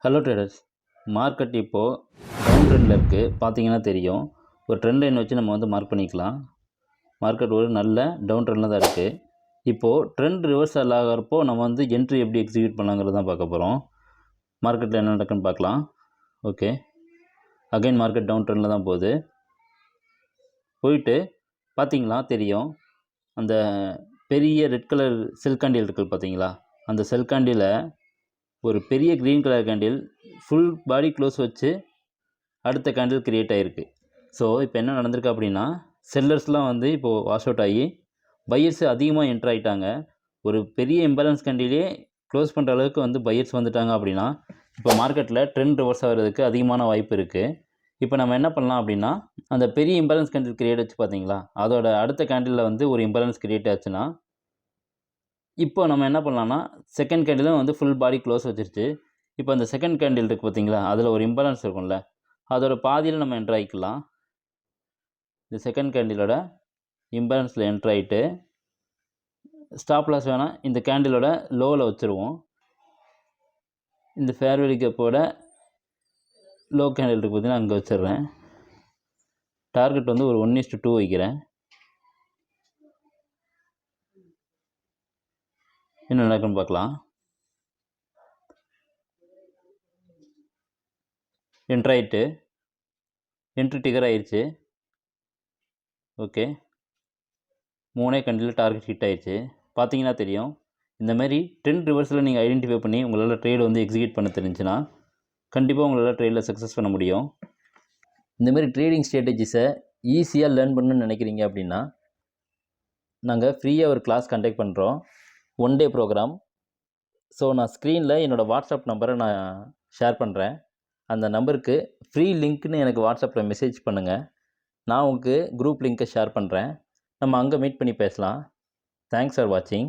Hello traders, market இப்போது down ட்ரெண்டில் இருக்குது. பார்த்தீங்கன்னா தெரியும். ஒரு ட்ரெண்ட் லைன் வச்சு நம்ம வந்து மார்க் பண்ணிக்கலாம். மார்க்கெட் ஒரு நல்ல டவுன் ட்ரெண்டில் தான் இருக்குது. இப்போது ட்ரெண்ட் ரிவர்சல் ஆகிறப்போ நம்ம வந்து என்ட்ரி எப்படி எக்ஸிக்யூட் பண்ணலாங்கிறது தான் பார்க்க போகிறோம். மார்க்கெட்டில் என்ன நடக்குன்னு பார்க்கலாம். ஓகே, அகைன் மார்க்கெட் டவுன் ட்ரெண்டில் தான் போயிட்டு பார்த்தீங்களா தெரியும். அந்த பெரிய ரெட் கலர் செல் கேண்டில் இருக்குது பார்த்தீங்களா, அந்த செல் கேண்டிலை ஒரு பெரிய green colour candle full body close வச்சு அடுத்த கேண்டில் க்ரியேட் ஆகிருக்கு. ஸோ இப்போ என்ன நடந்திருக்கு அப்படின்னா, செல்லர்ஸ்லாம் வந்து இப்போது வாஷ் அவுட் ஆகி பையர்ஸ் அதிகமாக என்ட்ரு ஆகிட்டாங்க. ஒரு பெரிய இம்பேலன்ஸ் கேண்டிலே க்ளோஸ் பண்ணுற அளவுக்கு வந்து பையர்ஸ் வந்துட்டாங்க அப்படின்னா, இப்போ மார்க்கெட்டில் ட்ரெண்ட் ரிவர்ஸ் ஆகிறதுக்கு அதிகமான வாய்ப்பு இருக்குது. இப்போ நம்ம என்ன பண்ணலாம் அப்படின்னா, அந்த பெரிய இம்பேலன்ஸ் கேண்டில் க்ரியேட் ஆச்சு பார்த்தீங்களா, அதோட அடுத்த கேண்டிலில் வந்து ஒரு இம்பேலன்ஸ் க்ரியேட் ஆச்சுன்னா, இப்போ நம்ம என்ன பண்ணலாம்னா, செகண்ட் கேண்டிலும் வந்து ஃபுல் பாடி க்ளோஸ் வச்சிருச்சு. இப்போ அந்த செகண்ட் கேண்டில் இருக்குது பார்த்தீங்களா, அதில் ஒரு இம்பேலன்ஸ் இருக்கும்ல, அதோட பாதியில் நம்ம என்ட்ரு ஆகிக்கலாம். இந்த செகண்ட் கேண்டிலோட இம்பேலன்ஸில் என்ட்ரு ஆகிட்டு ஸ்டாப் லாஸ் வேணால் இந்த கேண்டிலோட லோவில் வச்சுருவோம். இந்த ஃபேர்வெலி கேப்போட லோ கேண்டில் இருக்குது பார்த்தீங்கன்னா, அங்கே வச்சிடுறேன். டார்கெட் வந்து ஒரு 1:2 வைக்கிறேன். என்ன நடக்குன்னு பார்க்கலாம். என்ட்ரு ஆகிட்டு என்ட்ரி டிகர் ஆயிடுச்சு. ஓகே, 3 கேண்டில் டார்கெட் ஹிட் ஆயிடுச்சு. பார்த்தீங்கன்னா தெரியும். இந்தமாரி ட்ரெண்ட் ரிவர்ஸில் நீங்கள் ஐடென்டிஃபை பண்ணி உங்களால் ட்ரேட் வந்து எக்ஸிக்யூட் பண்ண தெரிஞ்சுன்னா கண்டிப்பாக உங்களால் ட்ரேடில் சக்ஸஸ் பண்ண முடியும். இந்தமாரி ட்ரேடிங் ஸ்ட்ராட்டஜிஸை ஈஸியாக லேர்ன் பண்ணணும்னு நினைக்கிறீங்க அப்படின்னா, நாங்கள் ஃப்ரீயாக ஒரு கிளாஸ் கண்டக்ட் பண்ணுறோம், 1 டே ப்ரோக்ராம். ஸோ நான் ஸ்க்ரீனில் என்னோடய வாட்ஸ்அப் நம்பரை நான் ஷேர் பண்ணுறேன். அந்த நம்பருக்கு ஃப்ரீ லிங்க்னு எனக்கு வாட்ஸ்அப்பில் மெசேஜ் பண்ணுங்கள். நான் உங்களுக்கு குரூப் லிங்க்கை ஷேர் பண்ணுறேன். நம்ம அங்கே மீட் பண்ணி பேசலாம். தேங்க்ஸ் ஃபார் வாட்சிங்.